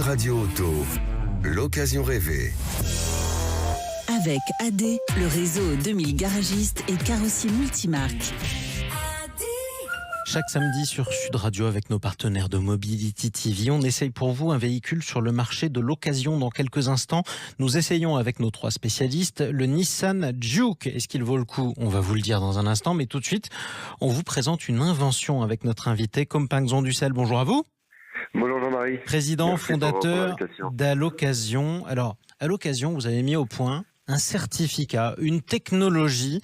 Radio Auto, l'occasion rêvée. Avec AD, le réseau 2000 garagistes et carrossiers multimarques. Chaque samedi sur Sud Radio avec nos partenaires de Mobility TV, on essaye pour vous un véhicule sur le marché de l'occasion. Dans quelques instants, nous essayons avec nos 3 spécialistes le Nissan Juke. Est-ce qu'il vaut le coup? On va vous le dire dans un instant, mais tout de suite, on vous présente une invention avec notre invité, Compagnon Dussel. Bonjour à vous. Bonjour Jean-Marie. Président, merci fondateur d'Aloccasion. Alors, à l'occasion, vous avez mis au point un certificat, une technologie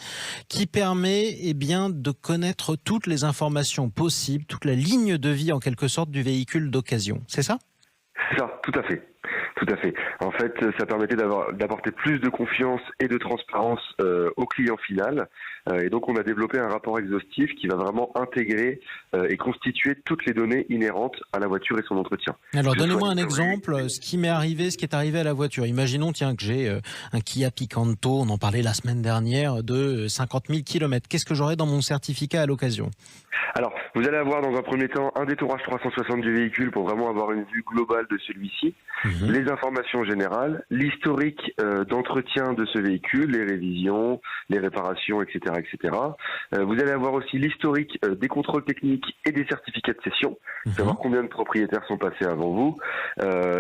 qui permet de connaître toutes les informations possibles, toute la ligne de vie en quelque sorte du véhicule d'occasion. C'est ça? C'est ça, tout à fait. Tout à fait. En fait, ça permettait d'apporter plus de confiance et de transparence au client final. Et donc, on a développé un rapport exhaustif qui va vraiment intégrer et constituer toutes les données inhérentes à la voiture et son entretien. Alors, donnez-moi un exemple, ce qui est arrivé à la voiture. Imaginons, que j'ai un Kia Picanto, on en parlait la semaine dernière, de 50 000 km. Qu'est-ce que j'aurai dans mon certificat à l'occasion? Alors, vous allez avoir dans un premier temps un détourage 360 du véhicule pour vraiment avoir une vue globale de celui-ci, les informations générales, l'historique d'entretien de ce véhicule, les révisions, les réparations, etc. etc. Vous allez avoir aussi l'historique des contrôles techniques et des certificats de cession, savoir combien de propriétaires sont passés avant vous,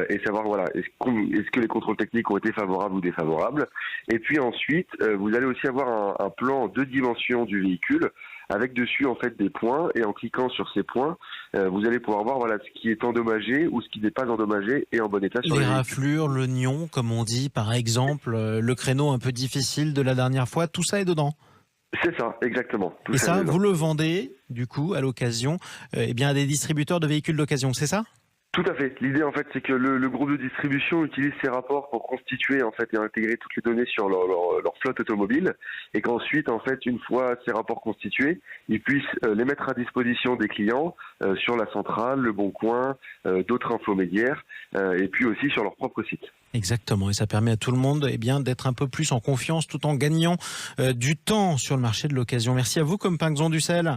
et savoir est-ce que les contrôles techniques ont été favorables ou défavorables. Et puis ensuite, vous allez aussi avoir un plan en 2 dimensions du véhicule, avec dessus en fait des points, et en cliquant sur ces points, vous allez pouvoir voir ce qui est endommagé ou ce qui n'est pas endommagé et en bon état sur les raflures, le nion, comme on dit, par exemple, le créneau un peu difficile de la dernière fois, tout ça est dedans. C'est ça, exactement. Et ça, vous le vendez, du coup, à l'occasion, à des distributeurs de véhicules d'occasion, c'est ça ? Tout à fait. L'idée, en fait, c'est que le groupe de distribution utilise ces rapports pour constituer, en fait, et intégrer toutes les données sur leur flotte automobile, et qu'ensuite, en fait, une fois ces rapports constitués, ils puissent les mettre à disposition des clients sur la centrale, le Bon Coin, d'autres infomédiaires, et puis aussi sur leur propre site. Exactement, et ça permet à tout le monde d'être un peu plus en confiance tout en gagnant du temps sur le marché de l'occasion. Merci à vous, Compagnon Dussel.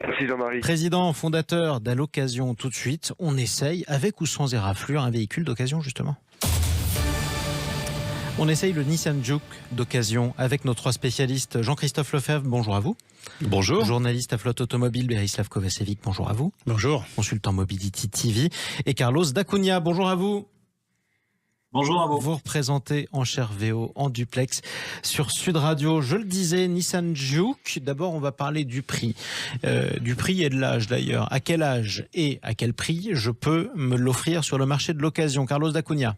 Merci Jean-Marie. Président, fondateur d'Aloccasion. Tout de suite, on essaye, avec ou sans éraflure, un véhicule d'occasion justement. On essaye le Nissan Juke d'occasion avec nos 3 spécialistes. Jean-Christophe Lefebvre, bonjour à vous. Bonjour. Journaliste à Flotte Automobile, Berislav Kovacevic, bonjour à vous. Bonjour. Consultant Mobility TV. Et Carlos D'Acunha, bonjour à vous. Bonjour à vous. Vous représentez Enchères VO en duplex sur Sud Radio. Je le disais, Nissan Juke. D'abord, on va parler du prix. Du prix et de l'âge d'ailleurs. À quel âge et à quel prix je peux me l'offrir sur le marché de l'occasion? Carlos D'Acunha.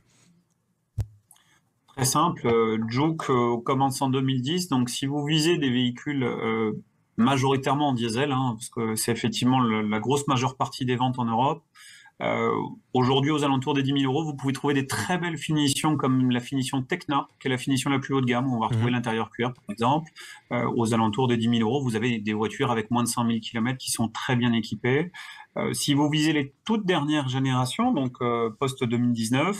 Très simple. Juke commence en 2010. Donc, si vous visez des véhicules majoritairement en diesel, parce que c'est effectivement la grosse majeure partie des ventes en Europe, aujourd'hui, aux alentours des 10 000 €, vous pouvez trouver des très belles finitions comme la finition Tecna, qui est la finition la plus haut de gamme, où on va retrouver l'intérieur cuir, par exemple. Aux alentours des 10 000 €, vous avez des voitures avec moins de 100 000 km qui sont très bien équipées. Si vous visez les toutes dernières générations, donc post-2019,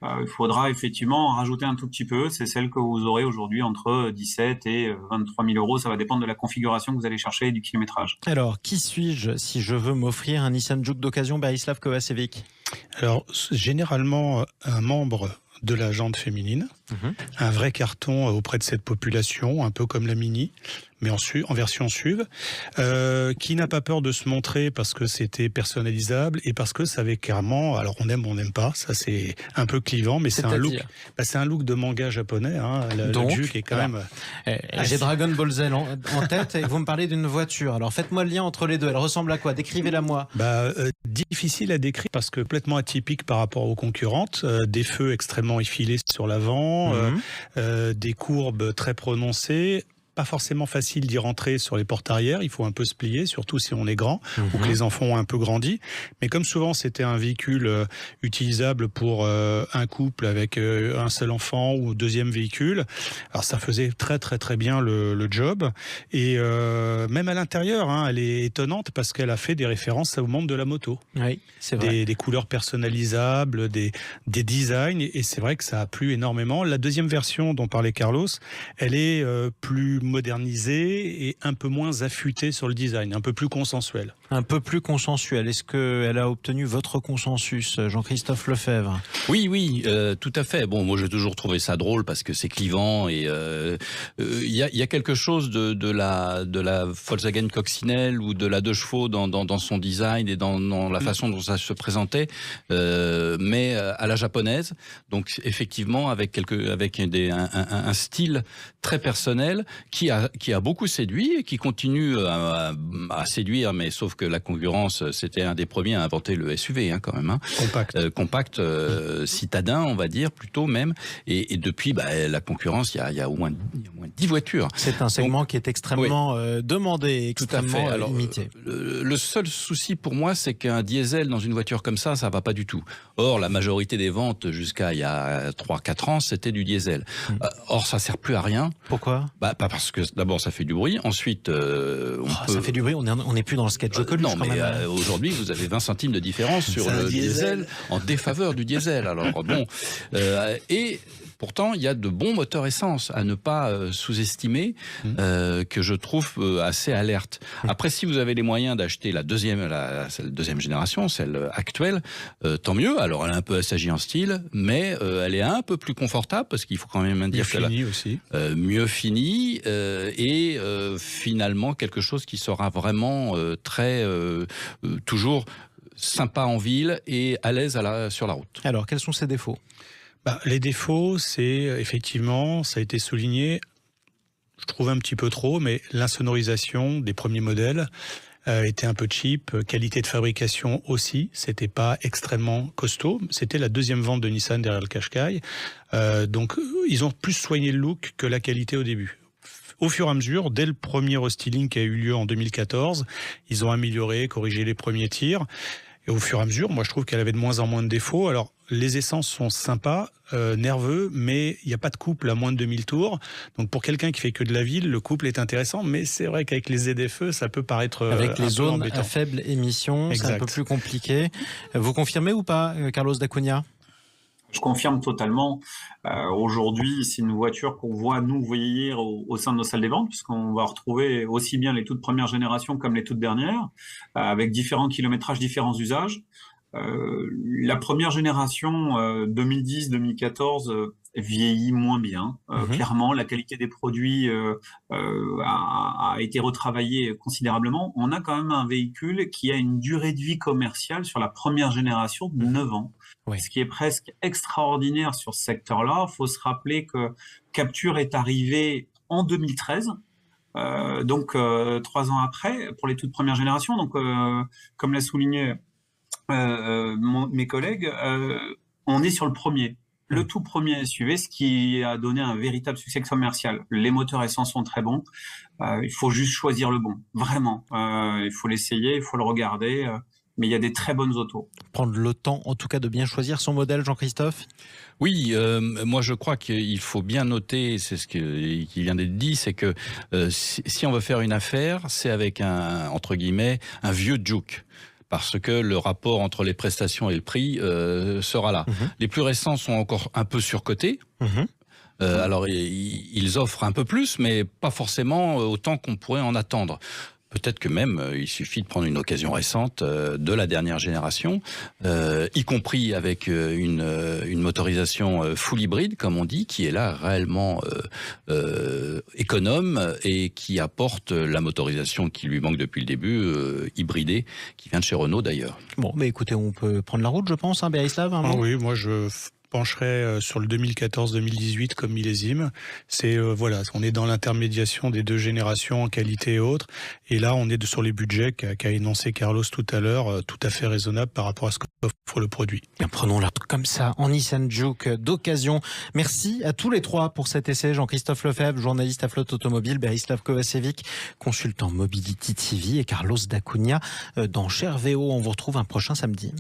il faudra effectivement en rajouter un tout petit peu. C'est celle que vous aurez aujourd'hui entre 17 et 23 000 €. Ça va dépendre de la configuration que vous allez chercher et du kilométrage. Alors, qui suis-je si je veux m'offrir un Nissan Juke d'occasion, Berislav Kovacevic? Alors, généralement, un membre de la jante féminine, un vrai carton auprès de cette population, un peu comme la Mini, mais en version SUV, qui n'a pas peur de se montrer parce que c'était personnalisable et parce que ça avait clairement, alors on aime ou on n'aime pas, ça c'est un peu clivant, mais c'est un look de manga japonais. Le Juke est quand même... J'ai Dragon Ball Z en tête et vous me parlez d'une voiture. Alors faites-moi le lien entre les deux. Elle ressemble à quoi? Décrivez-la moi. Difficile à décrire parce que complètement atypique par rapport aux concurrentes. Des feux extrêmement effilés sur l'avant, des courbes très prononcées. Pas forcément facile d'y rentrer sur les portes arrière, il faut un peu se plier, surtout si on est grand ou que les enfants ont un peu grandi. Mais comme souvent c'était un véhicule utilisable pour un couple avec un seul enfant ou deuxième véhicule, alors ça faisait très très très bien le job. Et même à l'intérieur, elle est étonnante parce qu'elle a fait des références au monde de la moto. Oui, c'est vrai. Des couleurs personnalisables, des designs, et c'est vrai que ça a plu énormément. La deuxième version dont parlait Carlos, elle est plus modernisée et un peu moins affûtée sur le design, un peu plus consensuelle. Un peu plus consensuelle. Est-ce qu'elle a obtenu votre consensus, Jean-Christophe Lefebvre? Oui, tout à fait. Bon, moi j'ai toujours trouvé ça drôle parce que c'est clivant et il y a quelque chose de la Volkswagen coccinelle ou de la 2 chevaux dans son design et dans la façon dont ça se présentait, mais à la japonaise. Donc effectivement avec un style très personnel qui a beaucoup séduit et qui continue à séduire, mais sauf que la concurrence, c'était un des premiers à inventer le SUV, quand même. Compact, citadin, on va dire, plutôt même. Et depuis, la concurrence, il y a au moins 10 voitures. C'est un segment qui est extrêmement demandé, extrêmement limité. Le seul souci pour moi, c'est qu'un diesel dans une voiture comme ça va pas du tout. Or, la majorité des ventes jusqu'à il y a 3-4 ans, c'était du diesel. Or, ça sert plus à rien. Pourquoi ? Parce que d'abord, ça fait du bruit. Ensuite, ça fait du bruit. On n'est plus dans le sketch de Coluche. Non, mais aujourd'hui, vous avez 20 centimes de différence sur le diesel en défaveur du diesel. Alors bon, et pourtant, il y a de bons moteurs essence à ne pas sous-estimer, que je trouve assez alerte. Après, si vous avez les moyens d'acheter la deuxième génération, celle actuelle, tant mieux. Alors, elle est un peu assagie en style, mais elle est un peu plus confortable parce qu'il faut quand même dire qu'elle est mieux finie et finalement quelque chose qui sera vraiment très toujours sympa en ville et à l'aise sur la route. Alors, quels sont ses défauts ? Les défauts, c'est effectivement, ça a été souligné, je trouve un petit peu trop, mais l'insonorisation des premiers modèles était un peu cheap, qualité de fabrication aussi, c'était pas extrêmement costaud, c'était la deuxième vente de Nissan derrière le Qashqai, donc ils ont plus soigné le look que la qualité au début. Au fur et à mesure, dès le premier restyling qui a eu lieu en 2014, ils ont amélioré, corrigé les premiers tirs. Et au fur et à mesure, moi je trouve qu'elle avait de moins en moins de défauts. Alors les essences sont sympas, nerveux, mais il n'y a pas de couple à moins de 2000 tours. Donc pour quelqu'un qui fait que de la ville, le couple est intéressant, mais c'est vrai qu'avec les ZFE, ça peut paraître avec les zones embêtant. À faible émission, c'est un peu plus compliqué. Vous confirmez ou pas, Carlos D'Acunha ? Je confirme totalement. Aujourd'hui, c'est une voiture qu'on voit nous vieillir au sein de nos salles des ventes, puisqu'on va retrouver aussi bien les toutes premières générations comme les toutes dernières, avec différents kilométrages, différents usages. La première génération 2010-2014 vieillit moins bien. Clairement, la qualité des produits a été retravaillée considérablement. On a quand même un véhicule qui a une durée de vie commerciale sur la première génération de 9 ans. Oui. Ce qui est presque extraordinaire sur ce secteur-là. Il faut se rappeler que Capture est arrivé en 2013. Donc 3 ans après, pour les toutes premières générations. Donc, comme l'a souligné mes collègues, on est sur le tout premier SUV, ce qui a donné un véritable succès commercial. Les moteurs essence sont très bons. Il faut juste choisir le bon, vraiment. Il faut l'essayer, il faut le regarder. Mais il y a des très bonnes autos. Prendre le temps, en tout cas, de bien choisir son modèle, Jean-Christophe ? Oui, moi je crois qu'il faut bien noter, c'est ce qui vient d'être dit, c'est que si on veut faire une affaire, c'est avec entre guillemets, un vieux Juke. Parce que le rapport entre les prestations et le prix sera là. Les plus récents sont encore un peu surcotés. Alors ils offrent un peu plus, mais pas forcément autant qu'on pourrait en attendre. Peut-être que même il suffit de prendre une occasion récente de la dernière génération, y compris avec une motorisation full hybride, comme on dit, qui est là réellement économe et qui apporte la motorisation qui lui manque depuis le début, hybridée, qui vient de chez Renault d'ailleurs. Bon, mais écoutez, on peut prendre la route, je pense, Berislav. Oui, moi je pencherai sur le 2014-2018 comme millésime. C'est voilà, on est dans l'intermédiation des deux générations en qualité et autres. Et là, on est sur les budgets qu'a énoncé Carlos tout à l'heure, tout à fait raisonnable par rapport à ce qu'offre le produit. Bien, prenons la comme ça en Nissan Juke d'occasion. Merci à tous les trois pour cet essai. Jean-Christophe Lefebvre, journaliste à Flotte Automobile, Berislav Kovacevic, consultant Mobility TV, et Carlos D'Acunha dans Chervéo. On vous retrouve un prochain samedi.